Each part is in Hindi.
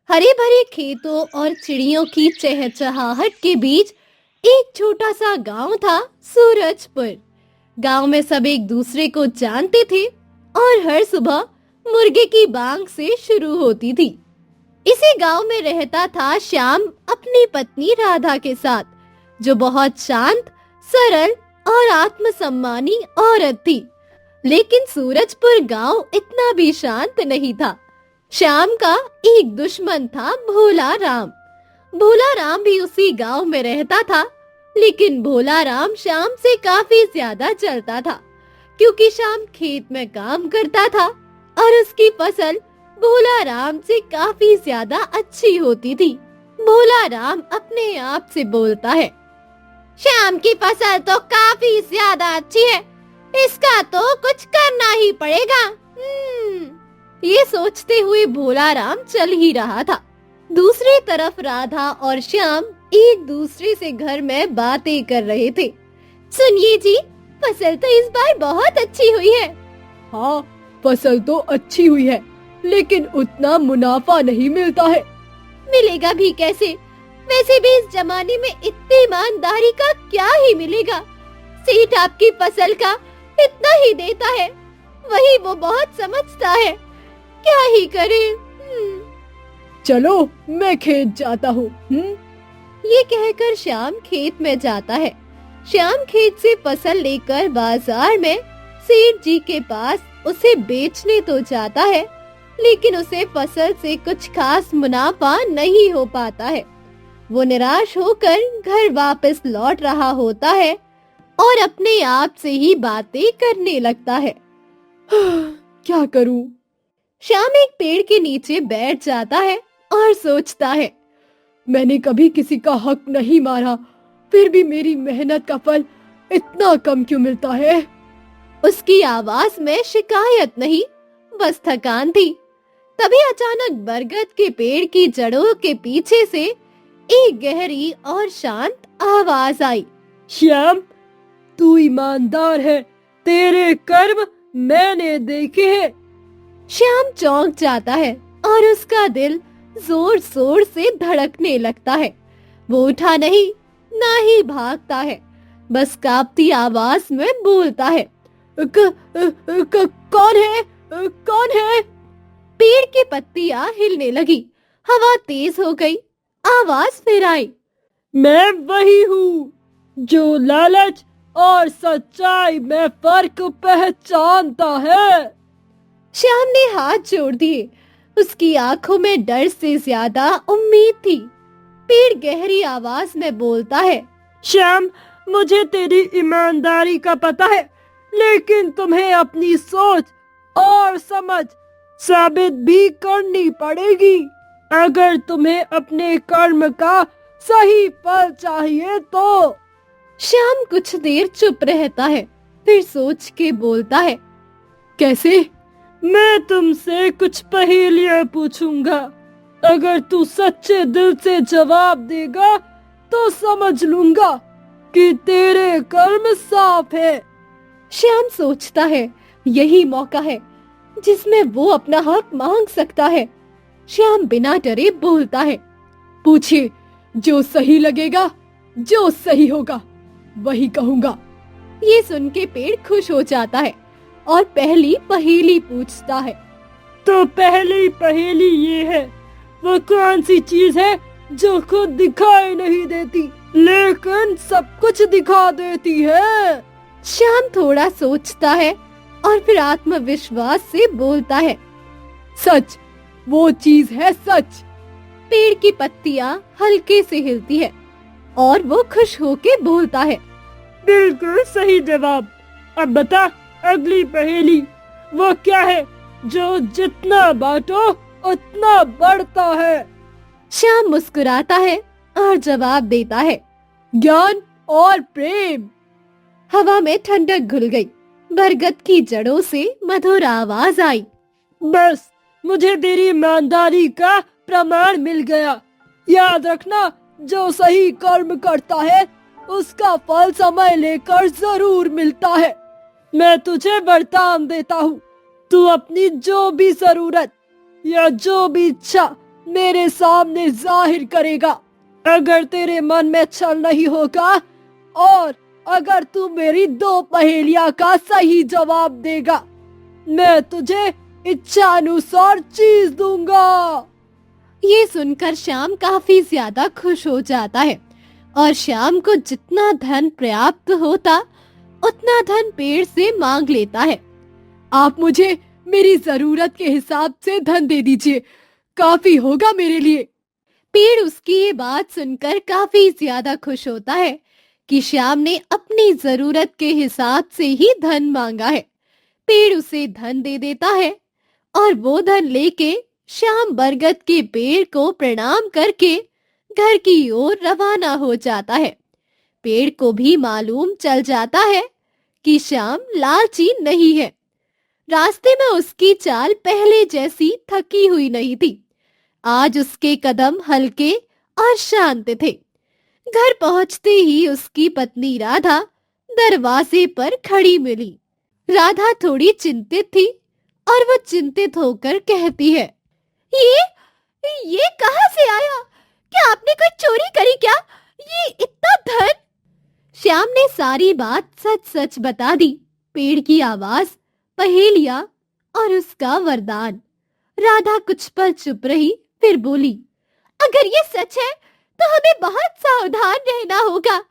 हरे भरे खेतों और चिड़ियों की चहचहाहट के बीच एक छोटा सा गांव था, सूरजपुर। गांव में सब एक दूसरे को जानते थे और हर सुबह मुर्गे की बांग से शुरू होती थी। इसी गांव में रहता था श्याम अपनी पत्नी राधा के साथ, जो बहुत शांत, सरल और आत्मसम्मानी औरत थी। लेकिन सूरजपुर गांव इतना भी शांत नहीं था। श्याम का एक दुश्मन था, भोला राम। भोला राम भी उसी गांव में रहता था, लेकिन भोला राम श्याम से काफी ज्यादा चलता था, क्योंकि श्याम खेत में काम करता था और उसकी फसल भोला राम से काफी ज्यादा अच्छी होती थी। भोला राम अपने आप से बोलता है, श्याम की फसल तो काफी ज्यादा अच्छी है, इसका तो कुछ करना ही पड़ेगा। ये सोचते हुए भोला राम चल ही रहा था। दूसरी तरफ राधा और श्याम एक दूसरे से घर में बातें कर रहे थे। सुनिए जी, फसल तो इस बार बहुत अच्छी हुई है। हाँ, फसल तो अच्छी हुई है, लेकिन उतना मुनाफा नहीं मिलता है। मिलेगा भी कैसे? वैसे भी इस जमाने में इतनी ईमानदारी का क्या ही मिलेगा। सेठ आपकी फसल का इतना ही देता है, वही वो बहुत समझता है, क्या ही करे। चलो मैं खेत जाता हूँ। ये कहकर श्याम खेत में जाता है। श्याम खेत से फसल लेकर बाजार में सेठ जी के पास उसे बेचने तो जाता है, लेकिन उसे फसल से कुछ खास मुनाफा नहीं हो पाता है। वो निराश होकर घर वापस लौट रहा होता है और अपने आप से ही बातें करने लगता है। क्या करूं? श्याम एक पेड़ के नीचे बैठ जाता है और सोचता है, मैंने कभी किसी का हक नहीं मारा, फिर भी मेरी मेहनत का फल इतना कम क्यों मिलता है? उसकी आवाज में शिकायत नहीं, बस थकान थी। तभी अचानक बरगद के पेड़ की जड़ों के पीछे से एक गहरी और शांत आवाज आई। श्याम, तू ईमानदार है, तेरे कर्म मैंने देखे हैं। श्याम चौंक जाता है और उसका दिल जोर जोर से धड़कने लगता है। वो उठा नहीं, ना ही भागता है, बस कांपती आवाज में बोलता है, कौन है? कौन है? पेड़ की पत्तियां हिलने लगी, हवा तेज हो गई, आवाज फिर आई, मैं वही हूँ जो लालच और सच्चाई में फर्क पहचानता है। श्याम ने हाथ जोड़ दिए। उसकी आंखों में डर से ज्यादा उम्मीद थी। पेड़ गहरी आवाज में बोलता है, श्याम, मुझे तेरी ईमानदारी का पता है, लेकिन तुम्हें अपनी सोच और समझ साबित भी करनी पड़ेगी। अगर तुम्हें अपने कर्म का सही फल चाहिए तो। श्याम कुछ देर चुप रहता है, फिर सोच के बोलता है, कैसे? मैं तुमसे कुछ पहेलियां पूछूंगा। अगर तू सच्चे दिल से जवाब देगा तो समझ लूंगा कि तेरे कर्म साफ है। श्याम सोचता है, यही मौका है जिसमें वो अपना हक मांग सकता है। श्याम बिना डरे बोलता है, पूछिए, जो सही लगेगा, जो सही होगा वही कहूंगा। ये सुन के पेड़ खुश हो जाता है और पहली पहेली पूछता है। तो पहली पहेली ये है, वो कौन सी चीज है जो खुद दिखाई नहीं देती लेकिन सब कुछ दिखा देती है? श्याम थोड़ा सोचता है और फिर आत्मविश्वास से बोलता है, सच, वो चीज है सच। पेड़ की पत्तियां हल्के से हिलती है और वो खुश होके बोलता है, बिल्कुल सही जवाब। अब बता, अगली पहेली वो क्या है जो जितना बांटो उतना बढ़ता है? श्याम मुस्कुराता है और जवाब देता है, ज्ञान और प्रेम। हवा में ठंडक घुल गई। बरगद की जड़ों से मधुर आवाज आई, बस, मुझे तेरी ईमानदारी का प्रमाण मिल गया। याद रखना, जो सही कर्म करता है उसका फल समय लेकर जरूर मिलता है। मैं तुझे वरदान देता हूँ, तू अपनी जो भी जरूरत या जो भी इच्छा मेरे सामने जाहिर करेगा। अगर तेरे मन में छल नहीं होगा और अगर तू मेरी 2 पहेलियां का सही जवाब देगा, मैं तुझे इच्छानुसार चीज दूंगा। ये सुनकर श्याम काफी ज्यादा खुश हो जाता है और श्याम को जितना धन प्राप्त होता उतना धन पेड़ से मांग लेता है। आप मुझे मेरी जरूरत के हिसाब से धन दे दीजिए, काफी होगा मेरे लिए। पेड़ उसकी ये बात सुनकर काफी ज्यादा खुश होता है कि श्याम ने अपनी जरूरत के हिसाब से ही धन मांगा है। पेड़ उसे धन दे देता है और वो धन लेके श्याम बरगद के पेड़ को प्रणाम करके घर की ओर रवाना हो जाता है। पेड़ को भी मालूम चल जाता है कि श्याम लालची नहीं है। रास्ते में उसकी चाल पहले जैसी थकी हुई नहीं थी। आज उसके कदम हल्के और शांत थे। घर पहुंचते ही उसकी पत्नी राधा दरवाजे पर खड़ी मिली। राधा थोड़ी चिंतित थी और वो चिंतित होकर कहती है, ये कहां से आया? क्या आपने कोई चोरी करी क्या? ये इतना धन? श्याम ने सारी बात सच सच बता दी। पेड़ की आवाज, पहेलियां और उसका वरदान। राधा कुछ पल चुप रही, फिर बोली, अगर ये सच है तो हमें बहुत सावधान रहना होगा।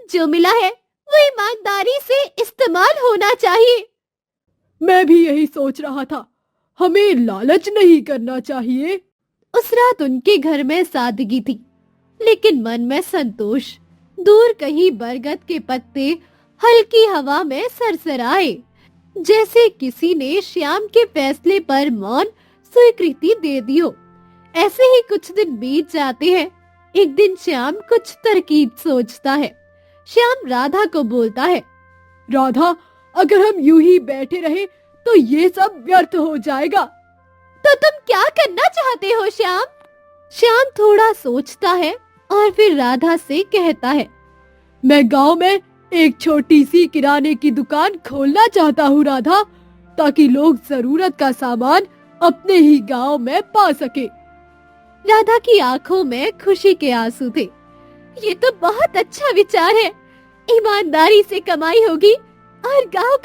जो मिला है वो ईमानदारी से इस्तेमाल होना चाहिए। मैं भी यही सोच रहा था, हमें लालच नहीं करना चाहिए। उस रात उनके घर में सादगी थी, लेकिन मन में संतोष। दूर कहीं बरगद के पत्ते हल्की हवा में सरसराए, जैसे किसी ने श्याम के फैसले पर मौन स्वीकृति दे दी हो। ऐसे ही कुछ दिन बीत जाते हैं। एक दिन श्याम कुछ तरकीब सोचता है। श्याम राधा को बोलता है, राधा, अगर हम यूं ही बैठे रहे तो ये सब व्यर्थ हो जाएगा। तो तुम क्या करना चाहते हो श्याम? श्याम थोड़ा सोचता है और फिर राधा से कहता है, मैं गांव में एक छोटी सी किराने की दुकान खोलना चाहता हूँ राधा, ताकि लोग जरूरत का सामान अपने ही गांव में पा सके। राधा की आंखों में खुशी के आंसू थे। ये तो बहुत अच्छा विचार है। ईमानदारी से कमाई होगी और गांव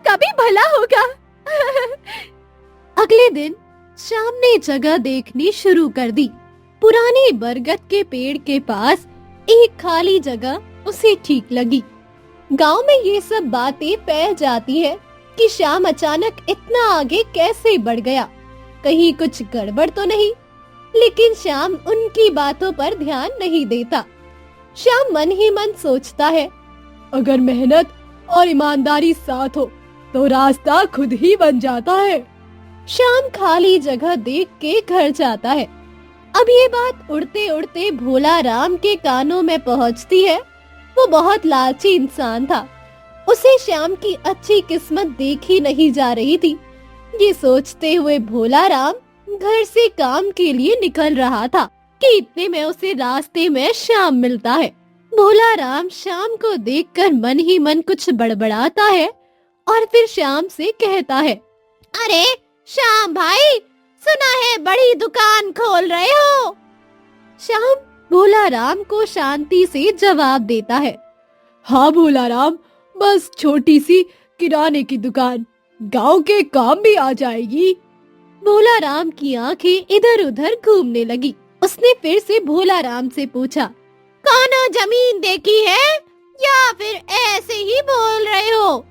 का भी भला होगा। अगले दिन श्याम ने जगह देखनी शुरू कर दी। पुराने बरगद के पेड़ के पास एक खाली जगह उसे ठीक लगी। गांव में ये सब बातें फैल जाती है कि श्याम अचानक इतना आगे कैसे बढ़ गया, कहीं कुछ गड़बड़ तो नहीं। लेकिन श्याम उनकी बातों पर ध्यान नहीं देता। श्याम मन ही मन सोचता है, अगर मेहनत और ईमानदारी साथ हो तो रास्ता खुद ही बन जाता है। श्याम खाली जगह देख के घर जाता है। अब ये बात उड़ते उड़ते भोला राम के कानों में पहुंचती है। वो बहुत लालची इंसान था। उसे श्याम की अच्छी किस्मत देखी नहीं जा रही थी। ये सोचते हुए भोला राम घर से काम के लिए निकल रहा था कि इतने में उसे रास्ते में श्याम मिलता है। भोला राम श्याम को देखकर मन ही मन कुछ बड़बड़ाता है और फिर श्याम से कहता है, अरे श्याम भाई, सुना है बड़ी दुकान खोल रहे हो? श्याम भोला राम को शांति से जवाब देता है, हाँ भोला राम, बस छोटी सी किराने की दुकान, गांव के काम भी आ जाएगी। भोला राम की आंखें इधर उधर घूमने लगी। उसने फिर से भोला राम से पूछा, कौनो जमीन देखी है या फिर ऐसे ही बोल रहे हो?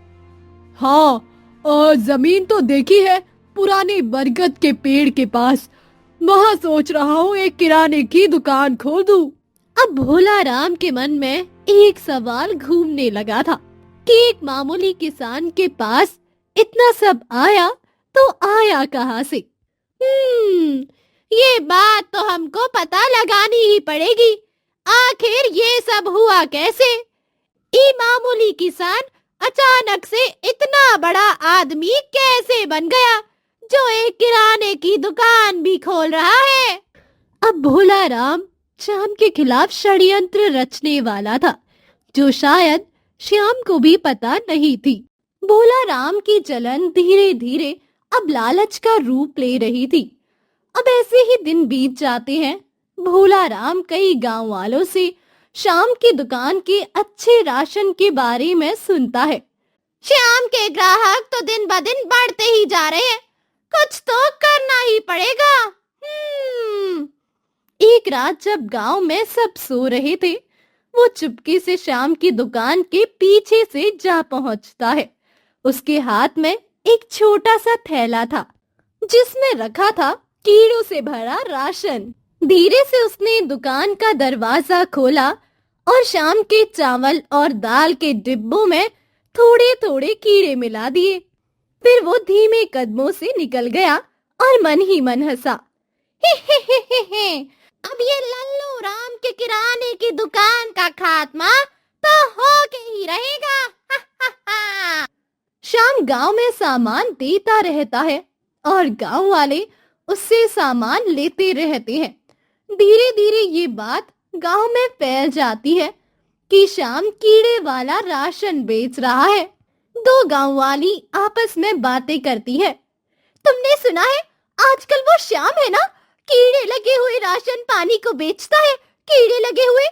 हाँ, जमीन तो देखी है, पुराने बरगद के पेड़ के पास। वहाँ सोच रहा हूँ एक किराने की दुकान खोल दूं। अब भोला राम के मन में एक सवाल घूमने लगा था कि एक मामूली किसान के पास इतना सब आया तो आया कहाँ से? ये बात तो हमको पता लगानी ही पड़ेगी। आखिर ये सब हुआ कैसे? ये मामूली किसान अचानक से इतना बड़ा आदमी कैसे बन गया जो एक किराने की दुकान भी खोल रहा है? अब भोला राम श्याम के खिलाफ षड्यंत्र रचने वाला था, जो शायद श्याम को भी पता नहीं थी। भोला राम की जलन धीरे धीरे अब लालच का रूप ले रही थी। अब ऐसे ही दिन बीत जाते हैं। भोला राम कई गांव वालों से शाम की दुकान के अच्छे राशन के बारे में सुनता है। शाम के ग्राहक तो दिन ब दिन बढ़ते ही जा रहे हैं, कुछ तो करना ही पड़ेगा। एक रात जब गांव में सब सो रहे थे, वो चुपके से शाम की दुकान के पीछे से जा पहुंचता है। उसके हाथ में एक छोटा सा थैला था जिसमें रखा था कीड़ों से भरा राशन। धीरे से उसने दुकान का दरवाजा खोला और शाम के चावल और दाल के डिब्बों में थोड़े थोड़े कीड़े मिला दिए। फिर वो धीमे कदमों से निकल गया और मन ही मन हंसा। हे, अब ये लल्लू राम के किराने की दुकान का खात्मा तो हो के ही रहेगा। शाम गांव में सामान देता रहता है और गांव वाले उससे सामान लेते रहते हैं। धीरे धीरे ये बात गांव में फैल जाती है कि शाम कीड़े वाला राशन बेच रहा है। दो गांव वाली आपस में बातें करती है। तुमने सुना है आजकल वो श्याम है ना, कीड़े लगे हुए राशन पानी को बेचता है, कीड़े लगे हुए।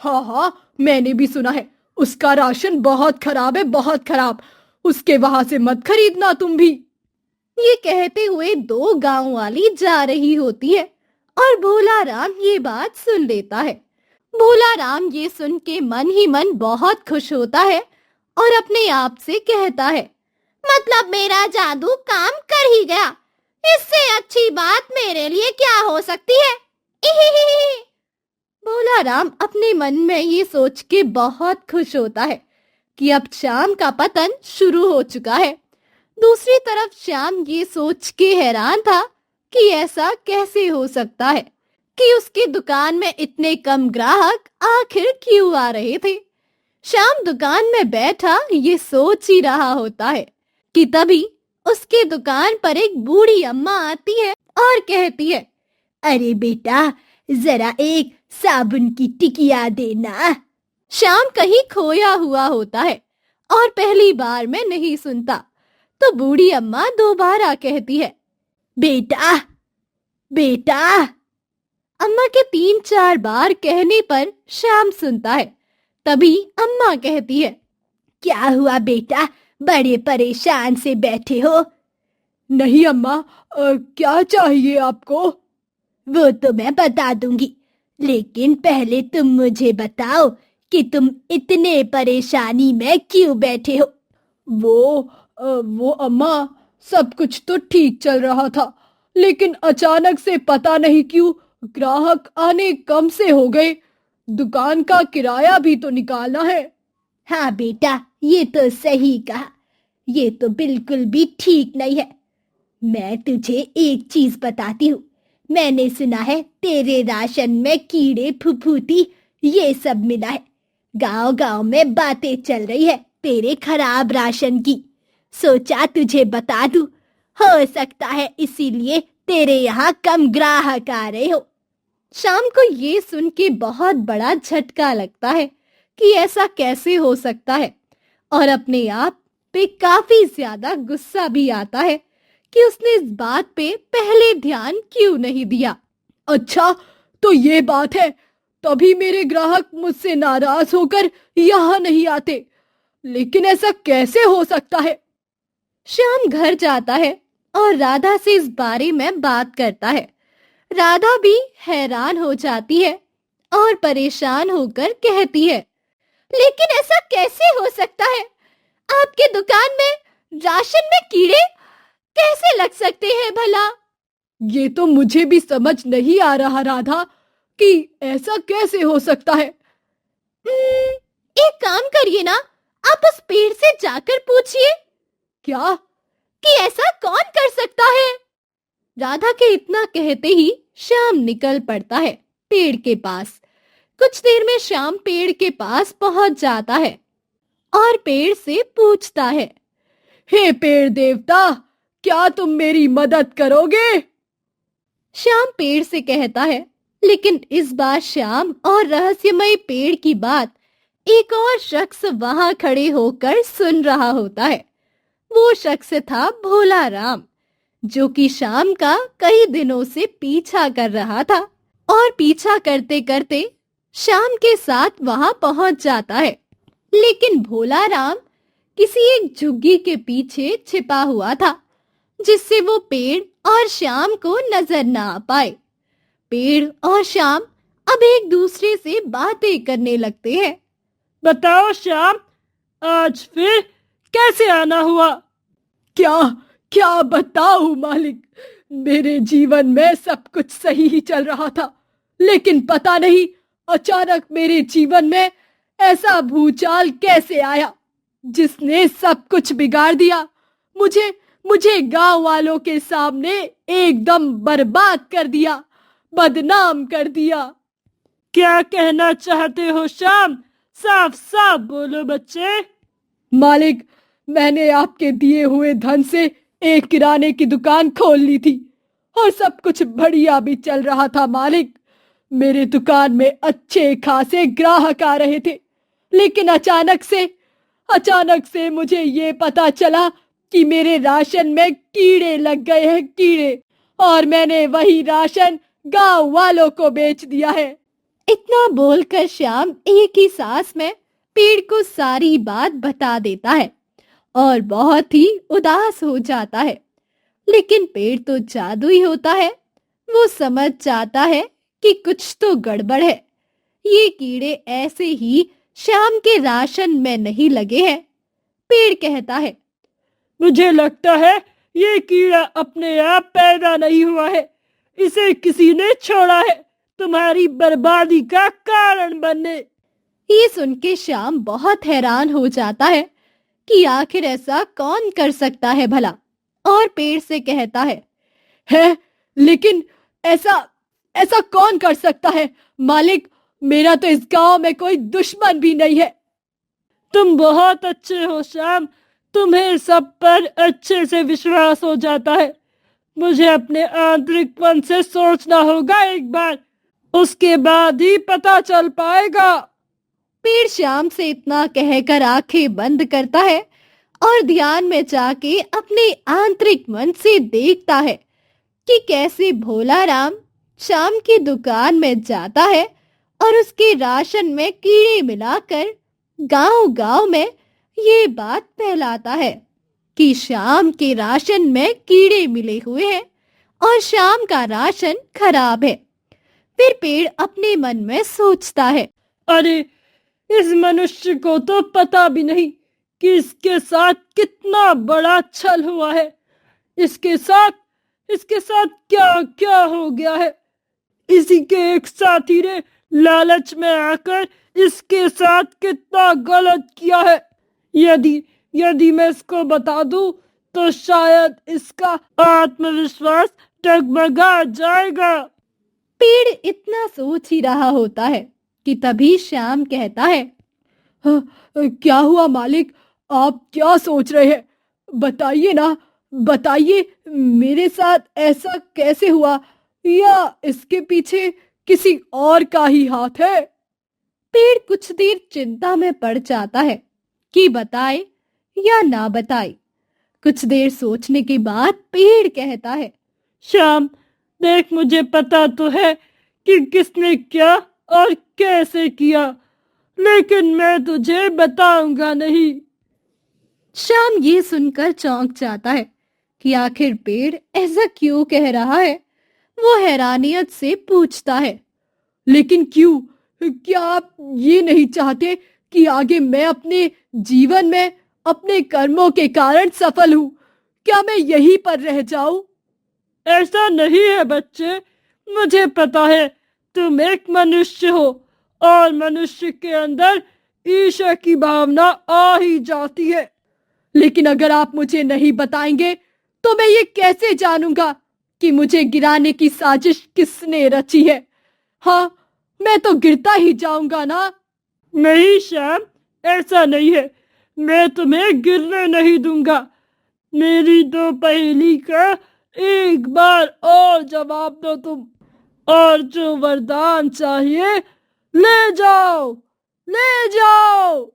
हाँ हाँ, मैंने भी सुना है। उसका राशन बहुत खराब है, बहुत खराब। उसके वहां से मत खरीदना तुम भी। ये कहते हुए दो गांव वाली जा रही होती है और भोला राम ये बात सुन लेता है। भोला राम ये सुन के मन ही मन बहुत खुश होता है और अपने आप से कहता है, मतलब मेरा जादू काम कर ही गया, इससे अच्छी बात मेरे लिए क्या हो सकती है। भोला राम अपने मन में ये सोच के बहुत खुश होता है कि अब श्याम का पतन शुरू हो चुका है। दूसरी तरफ श्याम ये सोच के हैरान था कि ऐसा कैसे हो सकता है कि उसकी दुकान में इतने कम ग्राहक आखिर क्यों आ रहे थे। श्याम दुकान में बैठा ये सोच ही रहा होता है कि तभी उसके दुकान पर एक बूढ़ी अम्मा आती है और कहती है, अरे बेटा, जरा एक साबुन की टिकिया देना। श्याम कहीं खोया हुआ होता है और पहली बार में नहीं सुनता, तो बूढ़ी अम्मा दोबारा कहती है, बेटा बेटा। अम्मा के 3-4 बार कहने पर श्याम सुनता है। तभी अम्मा कहती है, क्या हुआ बेटा, बड़े परेशान से बैठे हो? नहीं अम्मा, क्या चाहिए आपको? वो तो मैं बता दूंगी, लेकिन पहले तुम मुझे बताओ कि तुम इतने परेशानी में क्यों बैठे हो? वो अम्मा, सब कुछ तो ठीक चल रहा था, लेकिन अचानक से पता नहीं क्यों ग्राहक आने कम से हो गए। दुकान का किराया भी तो निकालना है। हाँ बेटा, ये तो सही कहा, ये तो बिल्कुल भी ठीक नहीं है। मैं तुझे एक चीज बताती हूँ। मैंने सुना है तेरे राशन में कीड़े फुफूती ये सब मिला है। गांव गांव में बातें चल रही है तेरे खराब राशन की। सोचा तुझे बता दूं, हो सकता है इसीलिए तेरे यहाँ कम ग्राहक आ रहे हो। शाम को ये सुन के बहुत बड़ा झटका लगता है कि ऐसा कैसे हो सकता है, और अपने आप पे काफी ज्यादा गुस्सा भी आता है कि उसने इस बात पे पहले ध्यान क्यों नहीं दिया। अच्छा, तो ये बात है, तभी मेरे ग्राहक मुझसे नाराज होकर यहाँ नहीं आते। लेकिन ऐसा कैसे हो सकता है? श्याम घर जाता है और राधा से इस बारे में बात करता है। राधा भी हैरान हो जाती है और परेशान होकर कहती है, लेकिन ऐसा कैसे हो सकता है? आपके दुकान में राशन में कीड़े कैसे लग सकते हैं भला? ये तो मुझे भी समझ नहीं आ रहा राधा कि ऐसा कैसे हो सकता है। एक काम करिए ना, आप उस पेड़ से जाकर पूछिए। क्या? कि ऐसा कौन कर सकता है? राधा के इतना कहते ही श्याम निकल पड़ता है पेड़ के पास। कुछ देर में श्याम पेड़ के पास पहुंच जाता है और पेड़ से पूछता है, हे पेड़ देवता, क्या तुम मेरी मदद करोगे? श्याम पेड़ से कहता है, लेकिन इस बार श्याम और रहस्यमय पेड़ की बात एक और शख्स वहां खड़े होकर सुन रहा होता है। वो शख्स था भोला राम, जो कि शाम का कई दिनों से पीछा कर रहा था। और पीछा करते करते शाम के साथ वहां पहुंच जाता है। लेकिन भोला राम किसी एक झुग्गी के पीछे छिपा हुआ था, जिससे वो पेड़ और शाम को नजर ना आ पाए। पेड़ और शाम अब एक दूसरे से बातें करने लगते हैं। बताओ श्याम, आज फिर कैसे आना हुआ? क्या क्या बताऊं मालिक, मेरे जीवन में सब कुछ सही ही चल रहा था, लेकिन पता नहीं अचानक मेरे जीवन में ऐसा भूचाल कैसे आया जिसने सब कुछ बिगाड़ दिया। मुझे मुझे गांव वालों के सामने एकदम बर्बाद कर दिया, बदनाम कर दिया। क्या कहना चाहते हो श्याम? साफ साफ बोलो बच्चे। मालिक, मैंने आपके दिए हुए धन से एक किराने की दुकान खोल ली थी और सब कुछ बढ़िया भी चल रहा था मालिक। मेरे दुकान में अच्छे खासे ग्राहक आ रहे थे, लेकिन अचानक से मुझे ये पता चला कि मेरे राशन में कीड़े लग गए हैं, कीड़े, और मैंने वही राशन गांव वालों को बेच दिया है। इतना बोलकर श्याम एक ही सांस में पेड़ को सारी बात बता देता है और बहुत ही उदास हो जाता है। लेकिन पेड़ तो जादुई होता है, वो समझ जाता है कि कुछ तो गड़बड़ है। ये कीड़े ऐसे ही श्याम के राशन में नहीं लगे हैं। पेड़ कहता है, मुझे लगता है ये कीड़ा अपने आप पैदा नहीं हुआ है, इसे किसी ने छोड़ा है तुम्हारी बर्बादी का कारण बनने। ये सुन के श्याम बहुत हैरान हो जाता है कि आखिर ऐसा कौन कर सकता है भला, और पेड़ से कहता है लेकिन ऐसा ऐसा कौन कर सकता है मालिक? मेरा तो इस गांव में कोई दुश्मन भी नहीं है। तुम बहुत अच्छे हो श्याम, तुम्हें सब पर अच्छे से विश्वास हो जाता है। मुझे अपने आंतरिकपन से सोचना होगा एक बार, उसके बाद ही पता चल पाएगा। पेड़ श्याम से इतना कहकर आंखें बंद करता है और ध्यान में जाके अपने आंतरिक मन से देखता है कि कैसे भोला राम श्याम की दुकान में जाता है और उसके राशन में कीड़े मिलाकर गांव-गांव में ये बात फैलाता है कि श्याम के राशन में कीड़े मिले हुए हैं और श्याम का राशन खराब है। फिर पेड़ अपने मन में सोचता है, अरे, इस मनुष्य को तो पता भी नहीं कि इसके साथ कितना बड़ा छल हुआ है। इसके साथ क्या क्या हो गया है। इसी के एक साथी ने लालच में आकर इसके साथ कितना गलत किया है। यदि मैं इसको बता दूं तो शायद इसका आत्मविश्वास डगमगा जाएगा। पेड़ इतना सोच ही रहा होता है कि तभी श्याम कहता है, क्या हुआ मालिक, आप क्या सोच रहे हैं? बताइए ना, बताइए, मेरे साथ ऐसा कैसे हुआ, या इसके पीछे किसी और का ही हाथ है? पेड़ कुछ देर चिंता में पड़ जाता है कि बताए या ना बताए। कुछ देर सोचने के बाद पेड़ कहता है, श्याम, देख, मुझे पता तो है कि किसने क्या और कैसे किया, लेकिन मैं तुझे बताऊंगा नहीं। श्याम ये सुनकर चौंक जाता है कि आखिर पेड़ ऐसा क्यों कह रहा है। वो हैरानियत से पूछता है, लेकिन क्यों? क्या आप ये नहीं चाहते कि आगे मैं अपने जीवन में अपने कर्मों के कारण सफल हूँ? क्या मैं यहीं पर रह जाऊं? ऐसा नहीं है बच्चे, मुझे पता है तुम एक मनुष्य हो और मनुष्य के अंदर ईर्ष्या की भावना आ ही जाती है। लेकिन अगर आप मुझे नहीं बताएंगे तो मैं ये कैसे जानूंगा कि मुझे गिराने की साजिश किसने रची है? हाँ, मैं तो गिरता ही जाऊंगा ना। नहीं श्याम, ऐसा नहीं है, मैं तुम्हें गिरने नहीं दूंगा। मेरी दो पहेली का एक बार और जवाब दो तुम, और जो वरदान चाहिए ले जाओ, ले जाओ।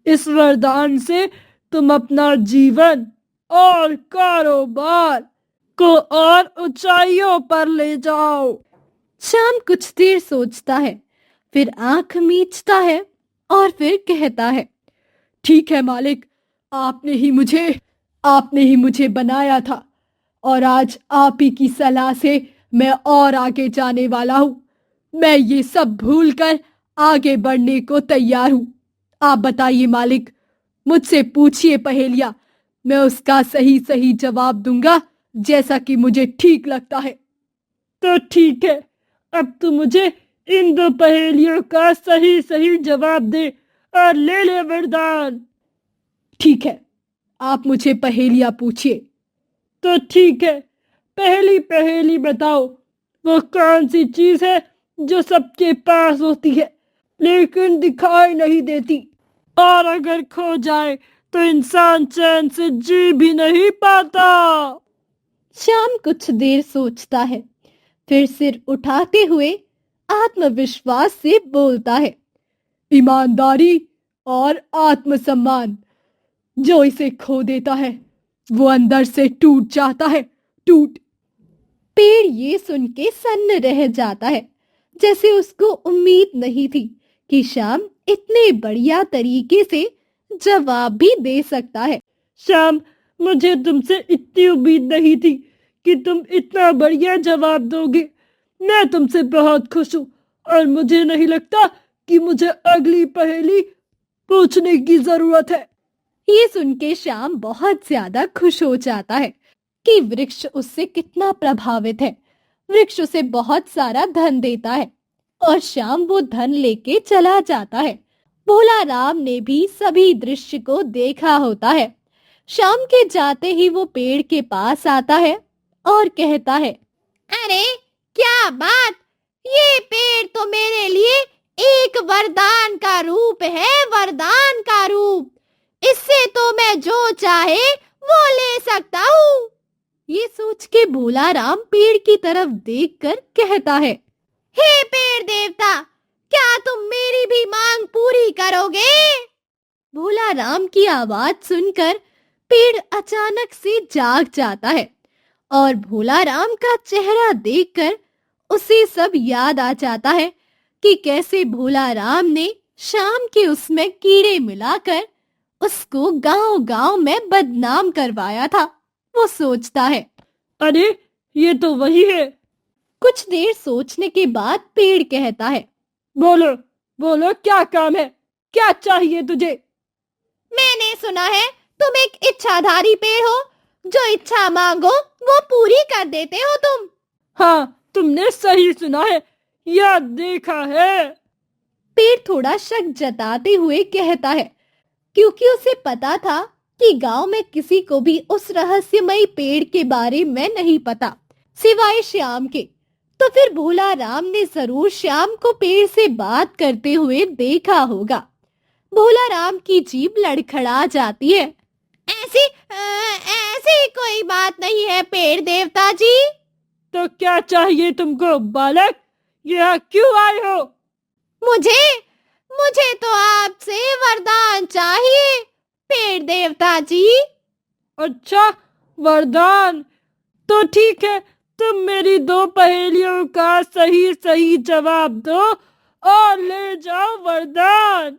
इस वरदान से तुम अपना जीवन और कारोबार को और ऊंचाइयों पर ले जाओ। श्याम कुछ देर सोचता है, फिर आंख मीचता है और फिर कहता है, ठीक है मालिक, आपने ही मुझे बनाया था और आज आप ही की सलाह से मैं और आगे जाने वाला हूँ। मैं ये सब भूलकर आगे बढ़ने को तैयार हूँ। आप बताइए मालिक, मुझसे पूछिए पहेलियाँ, मैं उसका सही सही जवाब दूंगा जैसा कि मुझे ठीक लगता है। तो ठीक है, अब तू मुझे इन 2 पहेलियों का सही सही जवाब दे और ले ले वरदान। ठीक है, आप मुझे पहेलियाँ पूछिए। तो ठीक है, पहली पहेली बताओ, वो कौन सी चीज है जो सबके पास होती है लेकिन दिखाई नहीं देती, और अगर खो जाए तो इंसान चैन से जी भी नहीं पाता। श्याम कुछ देर सोचता है, फिर सिर उठाते हुए आत्मविश्वास से बोलता है, ईमानदारी और आत्मसम्मान। जो इसे खो देता है वो अंदर से टूट जाता है, टूट। पेड़ ये सुन के सन्न रह जाता है, जैसे उसको उम्मीद नहीं थी कि श्याम इतने बढ़िया तरीके से जवाब भी दे सकता है। श्याम, मुझे तुमसे इतनी उम्मीद नहीं थी कि तुम इतना बढ़िया जवाब दोगे। मैं तुमसे बहुत खुश हूँ और मुझे नहीं लगता कि मुझे अगली पहेली पूछने की जरूरत है। ये सुन के श्याम बहुत ज्यादा खुश हो जाता है कि वृक्ष उससे कितना प्रभावित है। वृक्ष उसे बहुत सारा धन देता है और श्याम वो धन लेके चला जाता है। भोला राम ने भी सभी दृश्य को देखा होता है। शाम के जाते ही वो पेड़ के पास आता है और कहता है, अरे क्या बात, ये पेड़ तो मेरे लिए एक वरदान का रूप है, वरदान का रूप। इससे तो मैं जो चाहे वो ले सकता हूँ। ये सोच के भोला राम पेड़ की तरफ देखकर कहता है, हे पेड़ देवता, क्या तुम मेरी भी मांग पूरी करोगे? भोला राम की आवाज सुनकर पेड़ अचानक से जाग जाता है और भोला राम का चेहरा देखकर उसे सब याद आ जाता है कि कैसे भोला राम ने शाम के उसमें कीड़े मिलाकर उसको गांव-गांव में बदनाम करवाया था। वो सोचता है, अरे ये तो वही है। कुछ देर सोचने के बाद पेड़ कहता है, बोलो बोलो, क्या काम है, क्या चाहिए तुझे? मैंने सुना है तुम एक इच्छाधारी पेड़ हो, जो इच्छा मांगो वो पूरी कर देते हो तुम। हाँ, तुमने सही सुना है, या देखा है। पेड़ थोड़ा शक जताते हुए कहता है, क्योंकि उसे पता था कि गांव में किसी को भी उस रहस्यमयी पेड़ के बारे में नहीं पता सिवाय श्याम के। तो फिर भोला राम ने जरूर श्याम को पेड़ से बात करते हुए देखा होगा। भोला राम की जीभ लड़खड़ा जाती है। ऐसी कोई बात नहीं है पेड़ देवता जी। तो क्या चाहिए तुमको बालक, यहाँ क्यों आए हो? मुझे तो आपसे वरदान चाहिए पेड़ देवता जी। अच्छा, वरदान तो ठीक है, तुम मेरी 2 पहेलियों का सही सही जवाब दो और ले जाओ वरदान।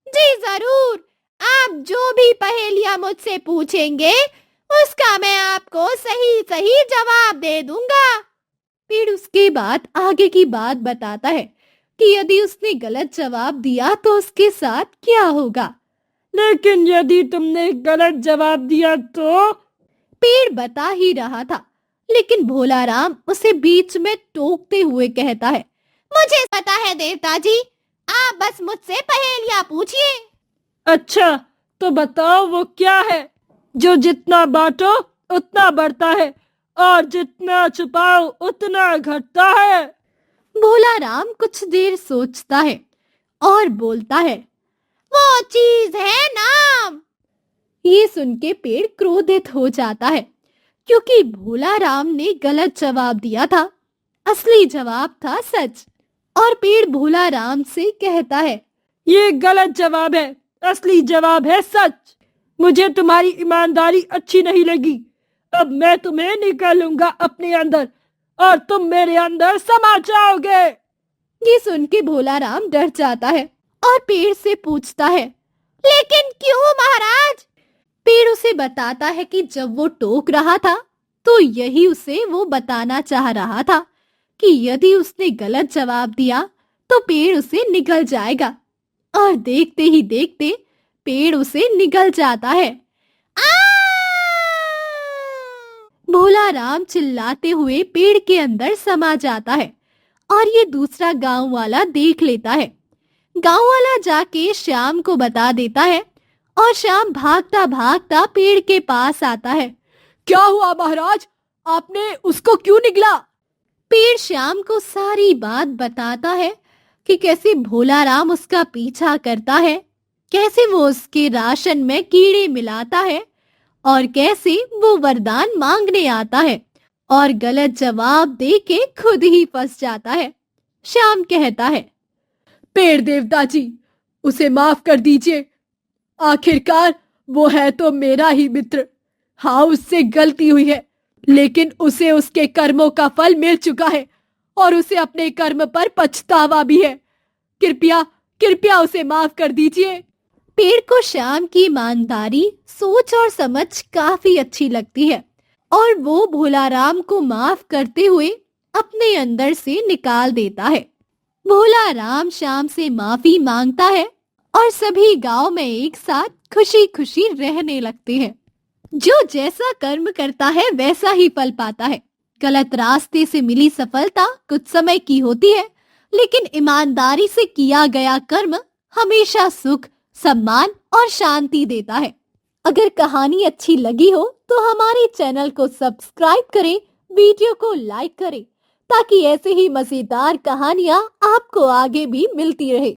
जी जरूर, आप जो भी पहेलियां मुझसे पूछेंगे उसका मैं आपको सही सही जवाब दे दूंगा। पेड़ उसके बाद आगे की बात बताता है कि यदि उसने गलत जवाब दिया तो उसके साथ क्या होगा। लेकिन यदि तुमने गलत जवाब दिया तो? पेड़ बता ही रहा था, लेकिन भोला राम उसे बीच में टोकते हुए कहता है, मुझे पता है देवता जी, आप बस मुझसे पहेलियां पूछिए। अच्छा, तो बताओ वो क्या है जो जितना बांटो उतना बढ़ता है और जितना छुपाओ उतना घटता है? भोला राम कुछ देर सोचता है और बोलता है, वो चीज है नाम। ये सुन के पेड़ क्रोधित हो जाता है, क्योंकि भोला राम ने गलत जवाब दिया था। असली जवाब था सच। और पेड़ भोला राम से कहता है, ये गलत जवाब है, असली जवाब है सच। मुझे तुम्हारी ईमानदारी अच्छी नहीं लगी। अब मैं तुम्हें निकालूंगा अपने अंदर और तुम मेरे अंदर समा जाओगे। ये सुन के भोला राम डर जाता है और पेड़ से पूछता है, लेकिन क्यों महाराज? पेड़ उसे बताता है कि जब वो टोक रहा था तो यही उसे वो बताना चाह रहा था कि यदि उसने गलत जवाब दिया तो पेड़ उसे निगल जाएगा। और देखते ही देखते पेड़ उसे निगल जाता है। आ! भोला राम चिल्लाते हुए पेड़ के अंदर समा जाता है और ये दूसरा गांव वाला देख लेता है। गांव वाला जाके श्याम को बता देता है और श्याम भागता भागता पेड़ के पास आता है। क्या हुआ महाराज, आपने उसको क्यों निगला? पेड़ श्याम को सारी बात बताता है कि कैसे भोला राम उसका पीछा करता है, कैसे वो उसके राशन में कीड़े मिलाता है और कैसे वो वरदान मांगने आता है और गलत जवाब दे के खुद ही फंस जाता है। श्याम कहता है, पेड़ देवता जी, उसे माफ कर दीजिए। आखिरकार वो है तो मेरा ही मित्र। हाँ, उससे गलती हुई है, लेकिन उसे उसके कर्मों का फल मिल चुका है और उसे अपने कर्म पर पछतावा भी है। कृपया कृपया उसे माफ कर दीजिए। पेड़ को श्याम की ईमानदारी, सोच और समझ काफी अच्छी लगती है और वो भोला राम को माफ करते हुए अपने अंदर से निकाल देता है। भोला राम श्याम से माफी मांगता है और सभी गांव में एक साथ खुशी खुशी रहने लगते हैं। जो जैसा कर्म करता है वैसा ही फल पाता है। गलत रास्ते से मिली सफलता कुछ समय की होती है, लेकिन ईमानदारी से किया गया कर्म हमेशा सुख, सम्मान और शांति देता है। अगर कहानी अच्छी लगी हो तो हमारे चैनल को सब्सक्राइब करें, वीडियो को लाइक करें ताकि ऐसे ही मजेदार कहानियां आपको आगे भी मिलती रहे।